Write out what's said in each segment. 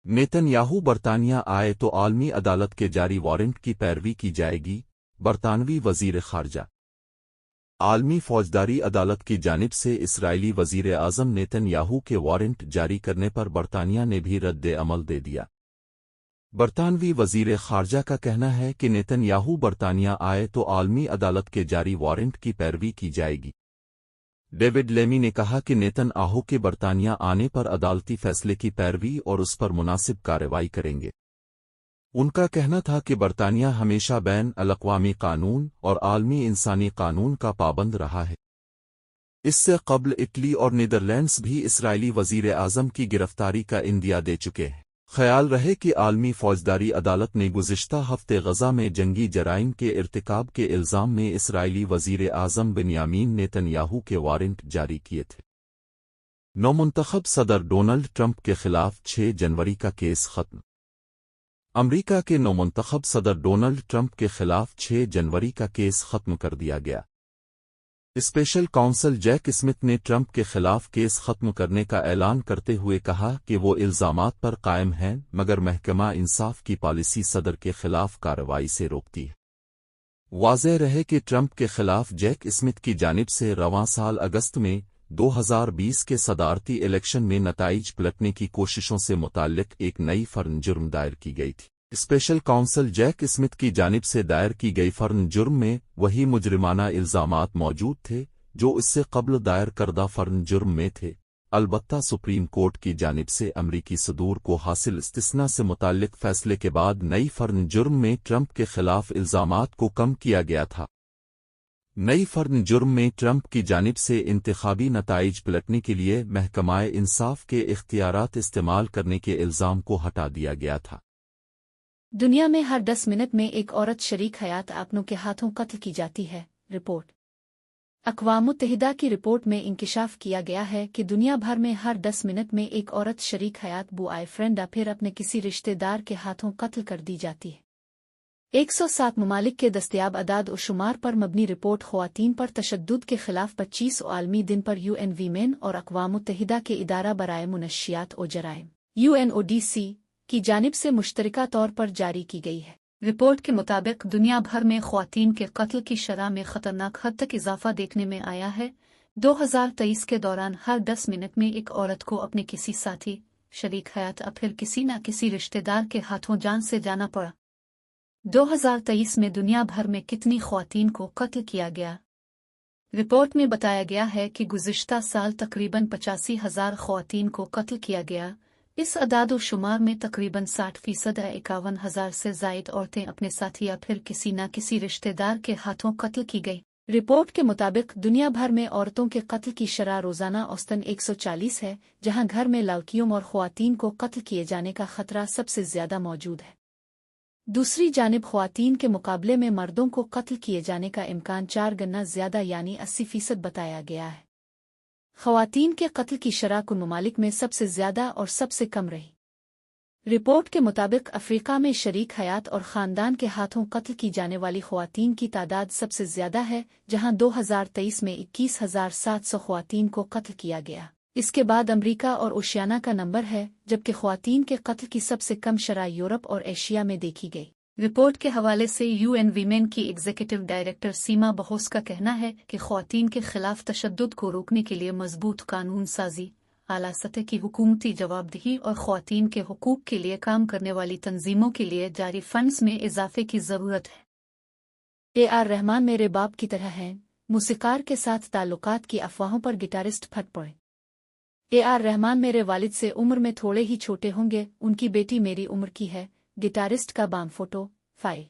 Netanyahu बरतानिया आए तो आलमी अदालत के जारी वारंट की पैरवी की जाएगी। बरतानवी वजीर खारजा। आलमी फौजदारी अदालत की जानिब से इसराइली वजीर आज़म नेतन्याहू के वारंट जारी करने पर बरतानिया ने भी रद्द अमल दे दिया। बरतानवी वजीर खारजा का कहना है कि नेतन्याहू बरतानिया आए तो आलमी अदालत के जारी वारंट की पैरवी की जाएगी। डेविड लेमी ने कहा कि नेतन्याहू के बरतानिया आने पर अदालती फैसले की पैरवी और उस पर मुनासिब कार्रवाई करेंगे। उनका कहना था कि बरतानिया हमेशा बैन अल-अक़वामी कानून और आलमी इंसानी कानून का पाबंद रहा है। इससे कब्ल इटली और नीदरलैंड्स भी इसराइली वजीर आज़म की गिरफ्तारी का इंदिया दे चुके हैं। ख्याल रहे कि आलमी फौजदारी अदालत ने गुज़िश्ता हफ्ते गज़ा में जंगी जराइम के इर्तिकाब के इल्ज़ाम में इसराइली वजीर आज़म बिन्यामीन नेतन्याहू के वारंट जारी किए थे। नौमुंतखब सदर डोनाल्ड ट्रंप के खिलाफ 6 जनवरी का केस खत्म। अमरीका के नौमुंतखब सदर डोनाल्ड ट्रंप के खिलाफ 6 जनवरी का केस खत्म कर दिया गया। स्पेशल काउंसल जैक स्मिथ ने ट्रंप के खिलाफ केस खत्म करने का ऐलान करते हुए कहा कि वो इल्ज़ामात पर कायम हैं, मगर महकमा इंसाफ की पॉलिसी सदर के खिलाफ कार्रवाई से रोकती है। वाज़ेह रहे कि ट्रंप के खिलाफ जैक स्मिथ की जानिब से रवां साल अगस्त में 2020 के सदारती इलेक्शन में नताइज पलटने की कोशिशों से मुताल्लिक एक नई फर्म जुर्म दायर की गई थी। स्पेशल काउंसल जैक स्मिथ की जानिब से दायर की गई फर्म जुर्म में वही मुजरिमाना इल्ज़ामात मौजूद थे जो इससे कब्ल दायर करदा फर्म जुर्म में थे। अलबत्ता सुप्रीम कोर्ट की जानिब से अमरीकी सदूर को हासिल इस्तिस्ना से मुताल्लिक फैसले के बाद नई फर्म जुर्म में ट्रंप के खिलाफ इल्ज़ामात को कम किया गया था। नई फर्म जुर्म में ट्रंप की जानिब से इंतखाबी नताइज पलटने के लिए महकमाए इंसाफ के इख्तियारात इस्तेमाल करने के इल्ज़ाम को हटा दिया गया था। दुनिया में हर 10 मिनट में एक औरत शरीक हयात अपनों के हाथों कत्ल की जाती है। रिपोर्ट। अक़वाम मुत्तहिदा की रिपोर्ट में इंकिशाफ किया गया है कि दुनिया भर में हर 10 मिनट में एक औरत शरीक हयात बॉयफ्रेंड या फिर अपने किसी रिश्तेदार के हाथों कत्ल कर दी जाती है। 107 ममालिक के दस्तयाब अदाद और शुमार पर मबनी रिपोर्ट ख़वातीन पर तशद्दुद के खिलाफ 25 आलमी दिन पर UN वीमेन और अक़वाम मुत्तहिदा के इदारा बराए मुनशियात और जराइम UNODC की जानिब से मुश्तरका तौर पर जारी की गई है। रिपोर्ट के मुताबिक दुनिया भर में ख़वातीन के कत्ल की शरह में ख़तरनाक हद तक इजाफा देखने में आया है। 2023 के दौरान हर 10 मिनट में एक औरत को अपने किसी साथी, शरीक हयात या फिर किसी न किसी रिश्तेदार के हाथों जान से जाना पड़ा। 2023 में दुनिया भर में कितनी ख़वातीन को कत्ल किया गया? रिपोर्ट में बताया गया है कि गुज़िश्ता साल तकरीबन 85,000 ख़वातीन को कत्ल किया गया। इस अदाद शुमार में तकरीबन 60% या 51,000 से ज़ायद औरतें अपने साथी या फिर किसी न किसी रिश्तेदार के हाथों कत्ल की गई। रिपोर्ट के मुताबिक दुनिया भर में औरतों के कत्ल की शरह रोज़ाना औसतन 140 है, जहां घर में लड़कियों और ख़वातीन को कत्ल किए जाने का खतरा सबसे ज़्यादा मौजूद है। दूसरी जानिब ख़वातीन के मुकाबले में मर्दों को कत्ल किए जाने का इम्कान 4 गुना ज़्यादा यानी 80% बताया गया है। ख़वातीन के कत्ल की शरह कुल ममालिक में सबसे ज़्यादा और सबसे कम रही। रिपोर्ट के मुताबिक अफ्रीका में शरीक हयात और ख़ानदान के हाथों कत्ल की जाने वाली ख़वातीन की तादाद सबसे ज़्यादा है, जहां 2023 में 21,700 ख़वातीन को कत्ल किया गया। इसके बाद अमरीका और ओशियाना का नंबर है, जबकि ख़वातीन के कत्ल की सबसे कम शरह यूरोप और एशिया में देखी गई। रिपोर्ट के हवाले से UN वीमेन की एग्जीक्यूटिव डायरेक्टर सीमा बहोस का कहना है कि ख़वातीन के खिलाफ तशद्दुद को रोकने के लिए मजबूत कानून साजी, आला सतह की हुकूमती जवाबदेही और ख़वातीन के हुकूक के लिए काम करने वाली तंजीमों के लिए जारी फंड्स में इजाफे की ज़रूरत है। AR रहमान मेरे बाप की तरह हैं, मूसीकार के साथ ताल्लुकात की अफवाहों पर गिटारिस्ट फट पड़े। AR रहमान मेरे वालिद से उम्र में थोड़े ही छोटे होंगे, उनकी बेटी मेरी उम्र की है। गिटारिस्ट का बाम फोटो फाइल।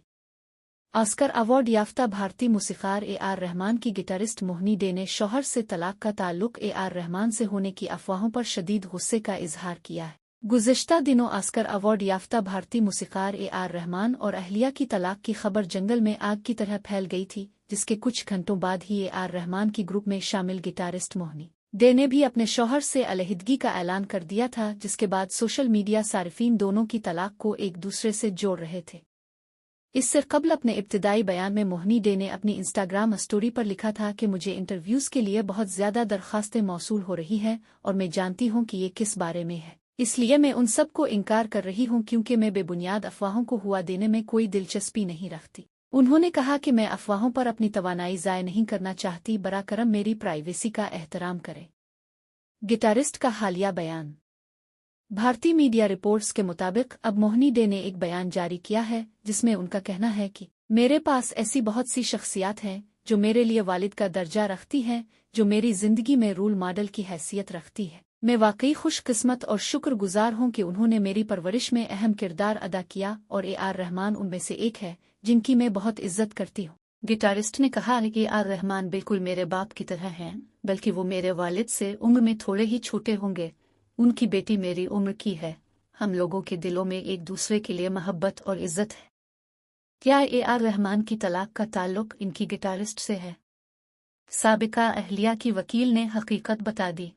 ऑस्कर अवार्ड याफ्ता भारतीय मूसीकार AR रहमान की गिटारिस्ट मोहनी डे ने शौहर से तलाक का ताल्लुक AR रहमान से होने की अफवाहों पर शदीद गुस्से का इजहार किया है। गुज़िश्ता दिनों ऑस्कर अवार्ड याफ्ता भारतीय मूसीकार AR रहमान और अहलिया की तलाक की खबर जंगल में आग की तरह फैल गई थी, जिसके कुछ घंटों बाद ही AR रहमान की ग्रुप में शामिल गिटारिस्ट मोहनी डे ने भी अपने शौहर से अलहदगी का ऐलान कर दिया था, जिसके बाद सोशल मीडिया सारिफीन दोनों की तलाक को एक दूसरे से जोड़ रहे थे। इससे कबल अपने इब्तिदाई बयान में मोहनी डे ने अपनी इंस्टाग्राम स्टोरी पर लिखा था कि मुझे इंटरव्यूज़ के लिए बहुत ज़्यादा दरखास्तें मौसूल हो रही हैं और मैं जानती हूँ कि ये किस बारे में है। اس لیے میں ان سب کو انکار کر رہی ہوں کیونکہ میں بے بنیاد افواہوں کو ہوا دینے میں کوئی دلچسپی نہیں رکھتی۔ انہوں نے کہا کہ میں افواہوں پر اپنی توانائی ضائع نہیں کرنا چاہتی، براہ کرم میری پرائیویسی کا احترام کرے۔ گٹارسٹ کا حالیہ بیان۔ بھارتی میڈیا رپورٹس کے مطابق اب موہنی ڈے نے ایک بیان جاری کیا ہے جس میں ان کا کہنا ہے کہ میرے پاس ایسی بہت سی شخصیات ہیں جو میرے لیے والد کا درجہ رکھتی ہیں، جو میری زندگی میں رول ماڈل کی حیثیت رکھتی ہے۔ میں واقعی خوش قسمت اور شکر گزار ہوں کہ انہوں نے میری پرورش میں اہم کردار ادا کیا، اور اے آر رحمان ان میں سے ایک ہے جن کی میں بہت عزت کرتی ہوں۔ گٹارسٹ نے کہا کہ اے آر رحمان بالکل میرے باپ کی طرح ہیں، بلکہ وہ میرے والد سے عمر میں تھوڑے ہی چھوٹے ہوں گے۔ ان کی بیٹی میری عمر کی ہے۔ ہم لوگوں کے دلوں میں ایک دوسرے کے لیے محبت اور عزت ہے۔ کیا اے آر رحمان کی طلاق کا تعلق ان کی گٹارسٹ سے ہے؟ سابقہ اہلیہ کی وکیل نے حقیقت بتا دی۔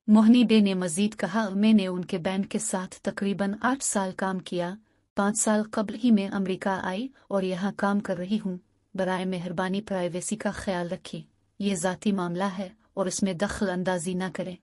موہنی ڈے نے مزید کہا، میں نے ان کے بینڈ کے ساتھ تقریباً 8 سال کام کیا، 5 سال قبل ہی میں امریکہ آئی اور یہاں کام کر رہی ہوں۔ برائے مہربانی پرائیویسی کا خیال رکھیں، یہ ذاتی معاملہ ہے اور اس میں دخل اندازی نہ کریں۔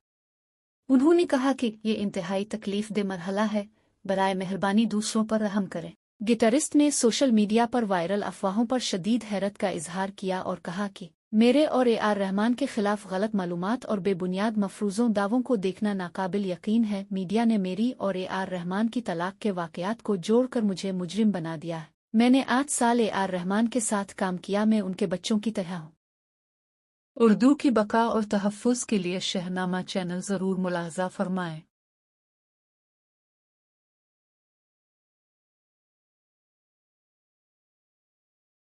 انہوں نے کہا کہ یہ انتہائی تکلیف دہ مرحلہ ہے، برائے مہربانی دوسروں پر رحم کریں۔ گٹارسٹ نے سوشل میڈیا پر وائرل افواہوں پر شدید حیرت کا اظہار کیا اور کہا کہ میرے اور اے آر رحمان کے خلاف غلط معلومات اور بے بنیاد مفروضوں دعووں کو دیکھنا ناقابل یقین ہے۔ میڈیا نے میری اور اے آر رحمان کی طلاق کے واقعات کو جوڑ کر مجھے مجرم بنا دیا ہے۔ میں نے 8 سال اے آر رحمان کے ساتھ کام کیا، میں ان کے بچوں کی طرح ہوں۔ اردو کی بقا اور تحفظ کے لیے شہنامہ چینل ضرور ملاحظہ فرمائیں۔